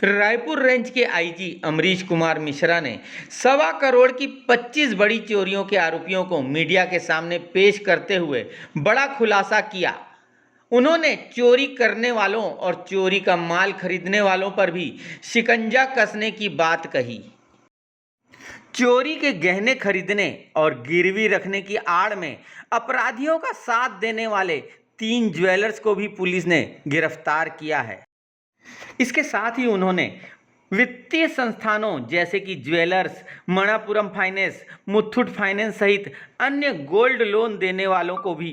Raipur range के IG Amrish Kumar Mishra ने 1.25 करोड़ की 25 बड़ी चोरियों के आरोपियों को मीडिया के सामने पेश करते हुए बड़ा खुलासा किया। उन्होंने चोरी करने वालों और चोरी का माल खरीदने वालों पर भी शिकंजा कसने की बात कही। चोरी के गहने खरीदने और गिरवी रखने की आड़ में अपराधियों का साथ देने वाले 3 ज्वेलर्स को भी पुलिस ने गिरफ्तार किया है। इसके साथ ही उन्होंने वित्तीय संस्थानों जैसे कि jewellers, Manappuram finance, Muthoot finance सहित अन्य गोल्ड लोन देने वालों को भी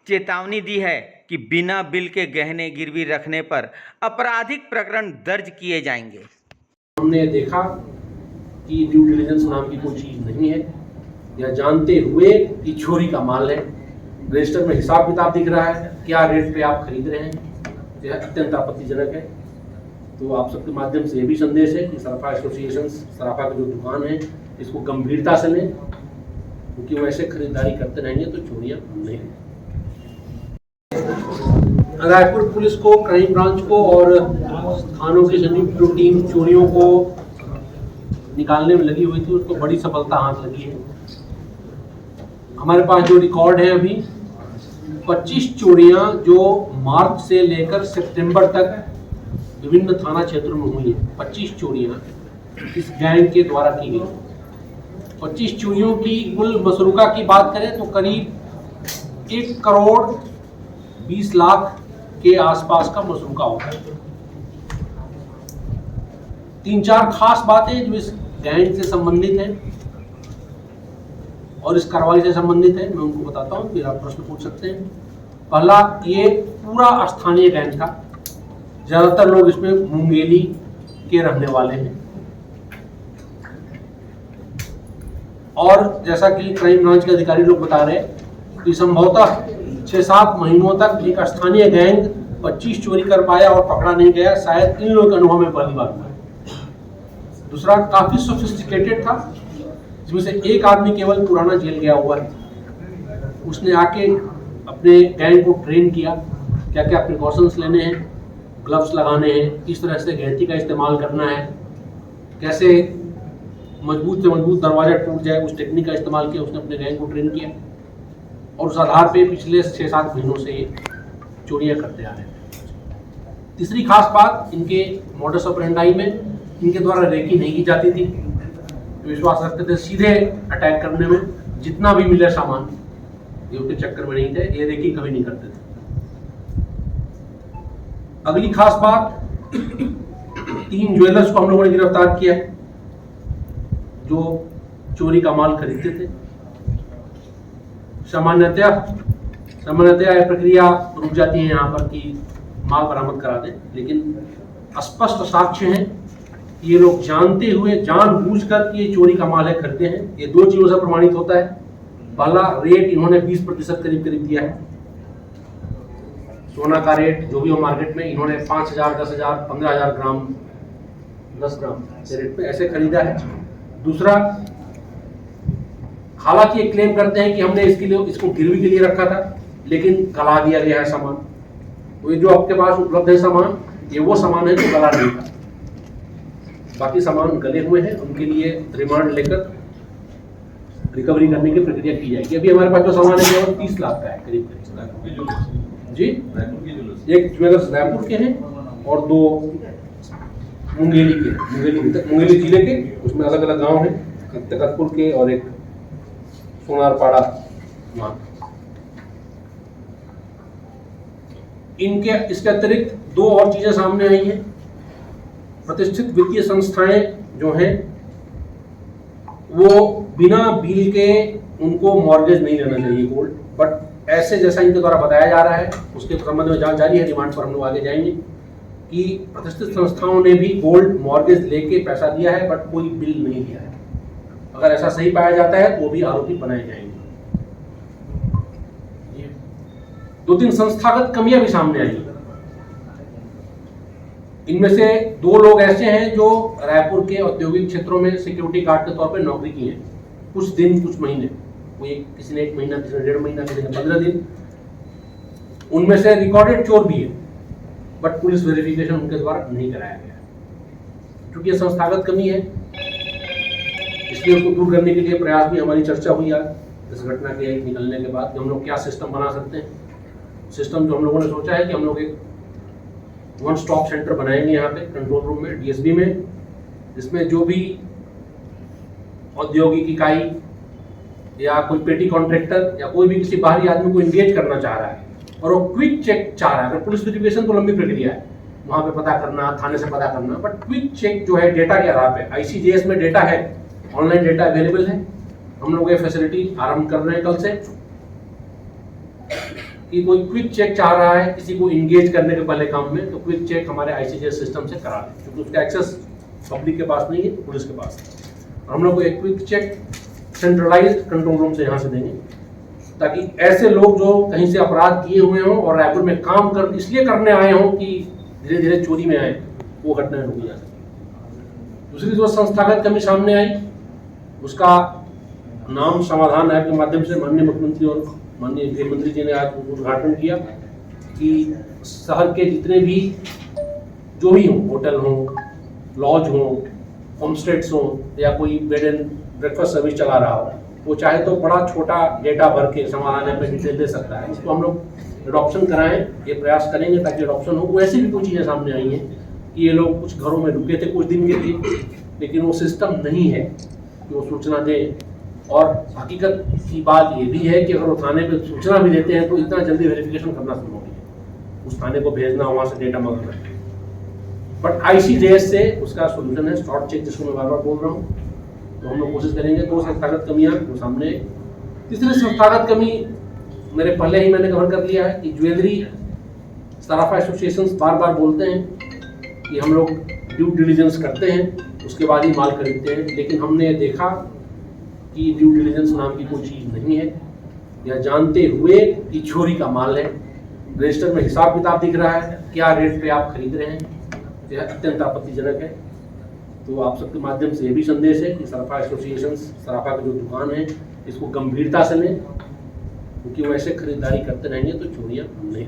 चेतावनी दी है कि बिना बिल के गहने गिरवी रखने पर आपराधिक प्रकरण दर्ज किए जाएंगे। हमने देखा कि ड्यू डिलिजेंस नाम की कोई चीज़ नहीं है, या जानते हुए कि चोरी का माल है। रजिस्टर में हिसाब किताब दिख रहा है, क्या रेट पे आप खरीद रहे हैं, यह अत्यंत आपत्तिजनक है। तो आप सबके माध्यम से ये भी संदेश है कि सराफा एसोसिएशन, सराफा की जो दुकान है, इसको गंभीरता से लें, क्योंकि वो ऐसे खरीदारी करते रहेंगे तो चोरियां नहीं। रायपुर पुलिस को, क्राइम ब्रांच को और थानों की संयुक्त जो टीम चोरियों को निकालने में लगी हुई थी, उसको बड़ी सफलता हाथ लगी है। हमारे पास जो रिकॉर्ड है अभी 25 चोरियां जो मार्च से लेकर सितंबर तक विभिन्न थाना क्षेत्रों में हुई है। 25 चोरियां इस गैंग के द्वारा की गई। 25 चोरियों की कुल मसरूका की बात करें तो करीब 1 करोड़ 20 लाख के आसपास का मसरूका होता है। 3-4 खास बातें जो इस गैंग से संबंधित हैं और इस कार्रवाई से संबंधित है, मैं उनको बताता हूँ, फिर आप प्रश्न पूछ सकते हैं। पहला, ये पूरा स्थानीय गैंग था। ज्यादातर लोग इसमें मुंगेली के रहने वाले हैं, और जैसा कि क्राइम ब्रांच के अधिकारी लोग बता रहे हैं कि संभवतः 6-7 महीनों तक एक स्थानीय गैंग 25 चोरी कर पाया और पकड़ा नहीं गया। शायद इन लोगों के अनुभव में पहली बार हुआ। दूसरा, काफी सोफिस्टिकेटेड था, जिसमें से एक आदमी केवल पुराना जेल गया हुआ है। उसने आके अपने गैंग को ट्रेन किया, क्या क्या प्रिकॉशंस लेने हैं, ग्लव्स लगाने हैं, किस तरह से गहती का इस्तेमाल करना है, कैसे मजबूत से मजबूत दरवाजा टूट जाए, उस टेक्निक का इस्तेमाल किया। उसने अपने गैंग को ट्रेन किया और उस आधार पे पिछले 6-7 महीनों से ये चोरियां करते आ रहे हैं। तीसरी खास बात, इनके मॉडस ऑपरेंडाई में इनके द्वारा रेकी नहीं की जाती थी। विश्वास रखते थे सीधे अटैक करने में, जितना भी मिले सामान, ये उसके चक्कर में नहीं थे, ये रेकी कभी नहीं करते थे। अगली खास बात, 3 ज्वेलर्स को हम लोगों ने गिरफ्तार किया है जो चोरी का माल खरीदते थे। सामान्यतया यह प्रक्रिया रुक जाती है यहाँ पर कि माल बरामद करा दें, लेकिन स्पष्ट साक्ष्य हैं कि ये लोग जानते हुए, जानबूझकर ये चोरी का माल है खरीदते हैं। ये 2 चीजों से प्रमाणित होता है। पहला, रेट इन्होंने 20% करीब दिया है। सोना का रेट जो भी हो मार्केट में, इन्होंने 5,000, 10,000, 15,000 ग्राम, 10 ग्राम के रेट पे ऐसे खरीदा है। दूसरा, हालांकि ये क्लेम करते हैं कि हमने इसको गिरवी के लिए रखा था, लेकिन गला दिया गया है सामान। तो ये जो आपके पास उपलब्ध है सामान, ये वो सामान है जो गला नहीं था। बाकी सामान गले हुए हैं, उनके लिए रिमांड लेकर रिकवरी करने की प्रक्रिया की जाएगी। अभी हमारे पास जो सामान है केवल 30 लाख का है करीब। जी, एक ज्वेलर्स रायपुर के हैं और 2 मुंगेली के, मुंगेली जिले के, उसमें अलग अलग गांव हैं, तकतपुर के और एक सोनारपाड़ा वहाँ। इनके इसके अतिरिक्त 2 और चीजें सामने आई हैं। प्रतिष्ठित वित्तीय संस्थाएं जो हैं वो बिना बिल के, उनको मॉर्गेज नहीं लेना चाहिए गोल्ड, बट ऐसे जैसा इनके द्वारा बताया जा रहा है उसके संबंध में जांच जारी है। रिमांड पर हम लोग आगे जाएंगे कि प्रतिष्ठित संस्थाओं ने भी गोल्ड मॉर्गेज लेके पैसा दिया है, बट कोई बिल नहीं दिया है। अगर ऐसा सही पाया जाता है तो भी आरोपी बनाए जाएंगे। 2-3 संस्थागत कमियां भी सामने आई। इनमें से 2 लोग ऐसे हैं जो रायपुर के औद्योगिक क्षेत्रों में सिक्योरिटी गार्ड के तौर पर नौकरी की है, कुछ दिन कुछ महीने, कोई किसी ने 1 महीना, किसी ने 1.5 महीना, किसी ने 15 दिन। उनमें से रिकॉर्डेड चोर भी है, बट पुलिस वेरिफिकेशन उनके द्वारा नहीं कराया गया। क्योंकि ये संस्थागत कमी है, इसलिए उसको दूर करने के लिए प्रयास भी हमारी चर्चा हुई आज इस घटना के निकलने के बाद कि हम लोग क्या सिस्टम बना सकते हैं। सिस्टम जो हम लोगों ने सोचा है कि हम लोग एक वन स्टॉप सेंटर बनाएंगे यहाँ पे कंट्रोल रूम में, डीएसबी में, जिसमें जो भी औद्योगिक इकाई या कोई पेटी कॉन्ट्रैक्टर या कोई भी किसी बाहरी आदमी को इंगेज करना चाह रहा है और वो क्विक चेक चाह रहा है, अगर पुलिस वेरिफिकेशन तो लंबी प्रक्रिया है, वहाँ पे पता करना, थाने से पता करना, बट क्विक चेक जो है डेटा के आधार पे, ICJS में डेटा है, ऑनलाइन डेटा अवेलेबल है। हम लोग ये फैसिलिटी आरंभ कर रहे हैं कल से कि कोई क्विक चेक चाह रहा है किसी को इंगेज करने के पहले काम में, तो क्विक चेक हमारे ICJS सिस्टम से करा दें, क्योंकि उसका एक्सेस पब्लिक के पास नहीं है, पुलिस के पास है। हम लोग को एक quick check centralised control room से यहाँ से देंगे, ताकि ऐसे लोग जो कहीं से अपराध किए हुए हों और रायपुर में काम कर इसलिए करने आए हों कि धीरे धीरे चोरी में आए, वो घटनाएं रोकी जा सके। दूसरी जो संस्थागत कमी सामने आई, उसका नाम समाधान ऐप के माध्यम से माननीय मुख्यमंत्री और माननीय गृह मंत्री जी ने आज उद्घाटन किया कि शहर के जितने भी जो भी हों, होटल हों, लॉज हों, होमस्टेड्स हों या कोई बेड एंड ब्रेकफास्ट सर्विस चला रहा हो, वो चाहे तो बड़ा छोटा डेटा भर के समाधान ऐप में डिटेल दे सकता है। इसको हम लोग एडॉप्शन कराएं, ये प्रयास करेंगे ताकि एडॉप्शन हो। वैसे भी कुछ चीज़ें सामने आई हैं कि ये लोग कुछ घरों में रुके थे कुछ दिन के लिए, लेकिन वो सिस्टम नहीं है कि वो सूचना दें। और हकीकत की बात ये भी है कि अगर वो थाने पे सूचना भी देते हैं तो इतना जल्दी वेरिफिकेशन करना संभव नहीं है, उस थाने को भेजना, वहाँ से डेटा मंगाना। बट ICJS से उसका सोल्यूशन है शॉर्ट चेक, जिसको मैं बार बार बोल रहा हूँ। तो हम लोग कोशिश करेंगे। दो संस्थागत कमियाँ वो सामने। तीसरी संस्थागत कमी मेरे पहले ही मैंने कवर कर लिया है कि ज्वेलरी सराफा एसोसिएशंस बार बार बोलते हैं कि हम लोग ड्यू डिलिजेंस करते हैं, उसके बाद ही माल खरीदते हैं, लेकिन हमने देखा कि ड्यू डिलिजेंस नाम की कोई चीज़ नहीं है, या जानते हुए कि चोरी का माल है, रजिस्टर में हिसाब किताब दिख रहा है, क्या रेट पे आप खरीद रहे हैं, यह अत्यंत आपत्तिजनक है। तो आप सबके माध्यम से ये भी संदेश है कि सराफा एसोसिएशंस, सराफा की जो दुकान है, इसको गंभीरता से लें, क्योंकि वो ऐसे खरीदारी करते रहेंगे तो चोरियाँ नहीं।